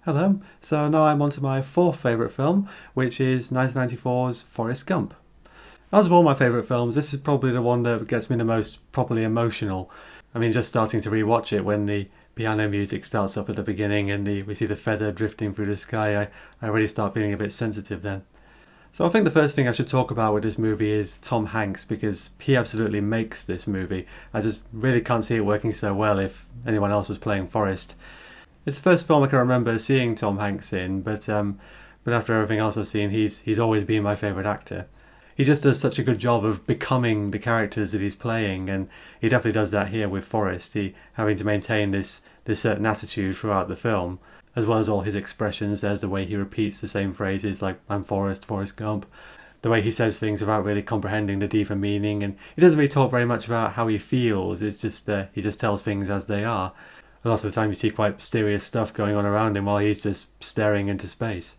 Hello. So now I'm on to my fourth favourite film, which is 1994's Forrest Gump. Out of all my favourite films, this is probably the one that gets me the most properly emotional. I mean, just starting to rewatch it when the piano music starts up at the beginning and we see the feather drifting through the sky, I really start feeling a bit sensitive then. So I think the first thing I should talk about with this movie is Tom Hanks because he absolutely makes this movie. I just really can't see it working so well if anyone else was playing Forrest. It's the first film I can remember seeing Tom Hanks in, but after everything else I've seen, he's always been my favourite actor. He just does such a good job of becoming the characters that he's playing, and he definitely does that here with Forrest. He having to maintain this certain attitude throughout the film, as well as all his expressions. There's the way he repeats the same phrases like "I'm Forrest, Forrest Gump." The way he says things without really comprehending the deeper meaning, and he doesn't really talk very much about how he feels. It's just he just tells things as they are. A lot of the time you see quite mysterious stuff going on around him while he's just staring into space.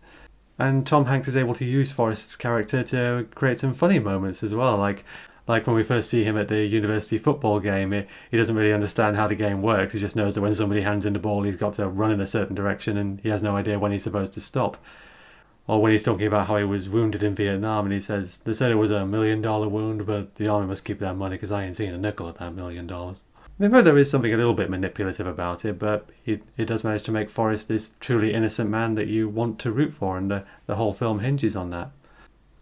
And Tom Hanks is able to use Forrest's character to create some funny moments as well, like when we first see him at the university football game, he doesn't really understand how the game works. He just knows that when somebody hands in the ball, he's got to run in a certain direction and he has no idea when he's supposed to stop. Or when he's talking about how he was wounded in Vietnam and he says, they said it was $1 million wound, but the army must keep their money because I ain't seen a nickel of that $1 million. I mean, there is something a little bit manipulative about it, but he does manage to make Forrest this truly innocent man that you want to root for, and the whole film hinges on that.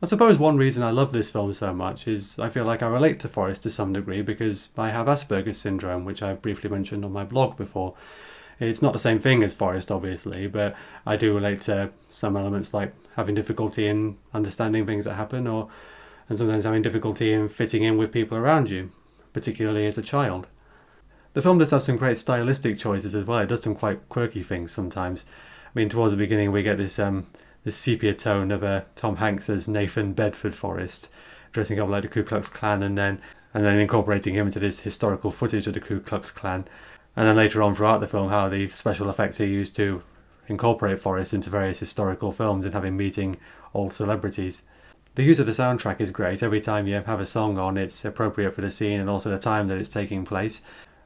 I suppose one reason I love this film so much is I feel like I relate to Forrest to some degree because I have Asperger's syndrome, which I've briefly mentioned on my blog before. It's not the same thing as Forrest, obviously, but I do relate to some elements like having difficulty in understanding things that happen, and sometimes having difficulty in fitting in with people around you, particularly as a child. The film does have some great stylistic choices as well. It does some quite quirky things sometimes. I mean, towards the beginning we get this sepia tone of Tom Hanks as Nathan Bedford Forrest, dressing up like the Ku Klux Klan, and then incorporating him into this historical footage of the Ku Klux Klan. And then later on throughout the film, how the special effects are used to incorporate Forrest into various historical films and having meeting old celebrities. The use of the soundtrack is great. Every time you have a song on, it's appropriate for the scene and also the time that it's taking place.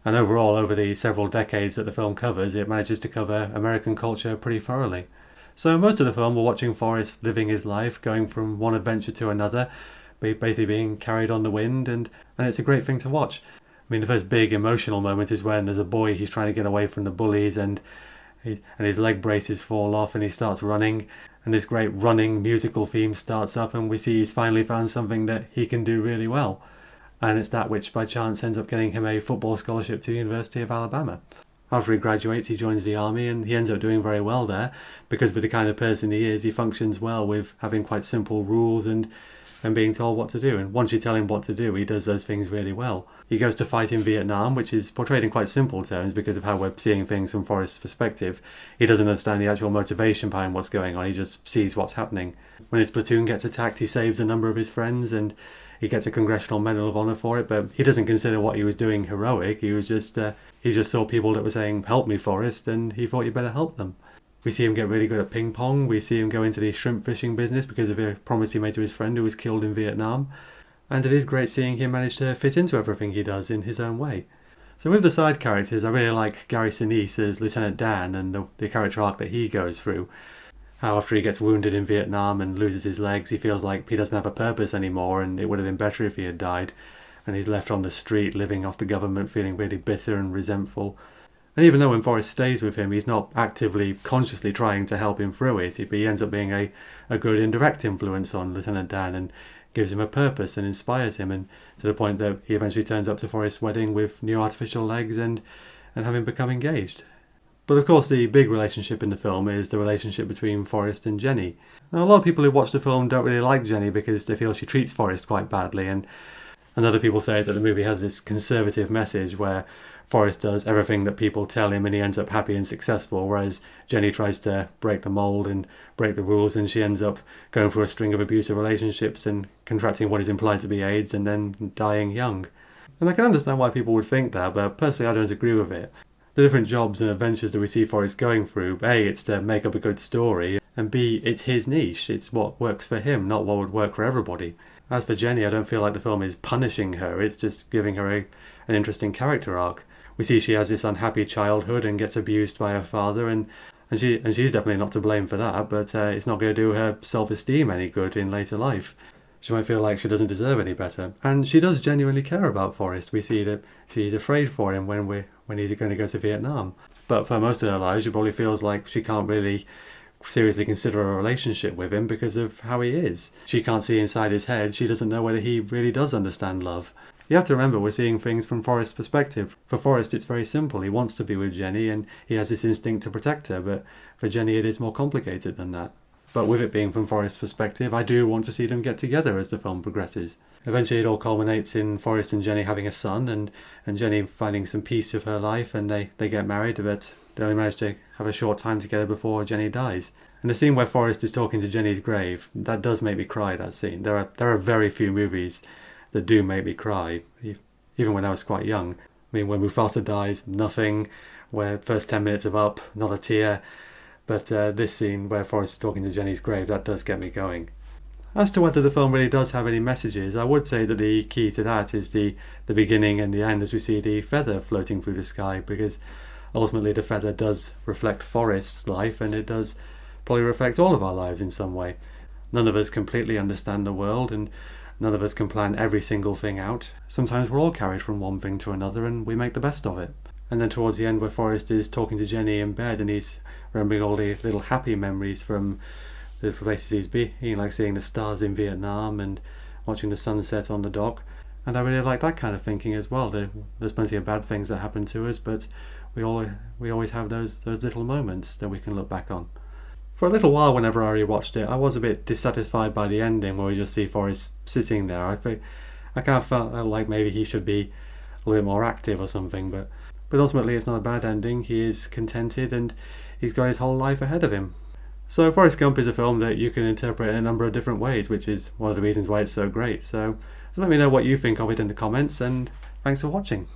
And overall, over the several decades that the film covers, it manages to cover American culture pretty thoroughly. So most of the film, we're watching Forrest living his life, going from one adventure to another, basically being carried on the wind, and it's a great thing to watch. I mean, the first big emotional moment is when, as a boy, he's trying to get away from the bullies, and his leg braces fall off, and he starts running, and this great running musical theme starts up, and we see he's finally found something that he can do really well. And it's that which by chance ends up getting him a football scholarship to the University of Alabama. After he graduates, he joins the army and he ends up doing very well there because with the kind of person he is, he functions well with having quite simple rules and being told what to do. And once you tell him what to do, he does those things really well. He goes to fight in Vietnam, which is portrayed in quite simple terms because of how we're seeing things from Forrest's perspective. He doesn't understand the actual motivation behind what's going on, he just sees what's happening. When his platoon gets attacked, he saves a number of his friends and he gets a Congressional Medal of Honor for it, but he doesn't consider what he was doing heroic. He just saw people that were saying, "Help me, Forrest," and he thought you better help them. We see him get really good at ping pong. We see him go into the shrimp fishing business because of a promise he made to his friend who was killed in Vietnam. And it is great seeing him manage to fit into everything he does in his own way. So with the side characters, I really like Gary Sinise as Lieutenant Dan and the character arc that he goes through. How after he gets wounded in Vietnam and loses his legs, he feels like he doesn't have a purpose anymore and it would have been better if he had died. And he's left on the street living off the government, feeling really bitter and resentful. And even though when Forrest stays with him, he's not actively, consciously trying to help him through it, he ends up being a good indirect influence on Lieutenant Dan and gives him a purpose and inspires him, and to the point that he eventually turns up to Forrest's wedding with new artificial legs and having become engaged. But of course the big relationship in the film is the relationship between Forrest and Jenny. Now a lot of people who watch the film don't really like Jenny because they feel she treats Forrest quite badly, and other people say that the movie has this conservative message where Forrest does everything that people tell him and he ends up happy and successful, whereas Jenny tries to break the mould and break the rules and she ends up going through a string of abusive relationships and contracting what is implied to be AIDS and then dying young. And I can understand why people would think that, but personally I don't agree with it. The different jobs and adventures that we see Forrest going through, A, it's to make up a good story, and B, it's his niche. It's what works for him, not what would work for everybody. As for Jenny, I don't feel like the film is punishing her, it's just giving her an interesting character arc. We see she has this unhappy childhood and gets abused by her father, and And she's definitely not to blame for that, but it's not going to do her self-esteem any good in later life. She might feel like she doesn't deserve any better. And she does genuinely care about Forrest. We see that she's afraid for him when he's going to go to Vietnam. But for most of her life, she probably feels like she can't really seriously consider a relationship with him because of how he is. She can't see inside his head. She doesn't know whether he really does understand love. You have to remember, we're seeing things from Forrest's perspective. For Forrest, it's very simple. He wants to be with Jenny and he has this instinct to protect her, but for Jenny it is more complicated than that. But with it being from Forrest's perspective, I do want to see them get together as the film progresses. Eventually it all culminates in Forrest and Jenny having a son, and Jenny finding some peace with her life, and they get married, but they only manage to have a short time together before Jenny dies. And the scene where Forrest is talking to Jenny's grave, that does make me cry, that scene. There are very few movies that do make me cry, even when I was quite young. I mean, when Mufasa dies, nothing. Where first 10 minutes of Up, not a tear. But this scene where Forrest is talking to Jenny's grave, that does get me going. As to whether the film really does have any messages, I would say that the key to that is the beginning and the end, as we see the feather floating through the sky, because ultimately the feather does reflect Forrest's life, and it does probably reflect all of our lives in some way. None of us completely understand the world, and none of us can plan every single thing out. Sometimes we're all carried from one thing to another, and we make the best of it. And then towards the end, where Forrest is talking to Jenny in bed and he's remembering all the little happy memories from the places he's been, like seeing the stars in Vietnam and watching the sunset on the dock. And I really like that kind of thinking as well. There's plenty of bad things that happen to us, but we always have those little moments that we can look back on. For a little while, whenever I rewatched it, I was a bit dissatisfied by the ending, where we just see Forrest sitting there. I kind of felt like maybe he should be a little bit more active or something, but ultimately it's not a bad ending. He is contented and he's got his whole life ahead of him. So Forrest Gump is a film that you can interpret in a number of different ways, which is one of the reasons why it's so great. So let me know what you think of it in the comments, and thanks for watching.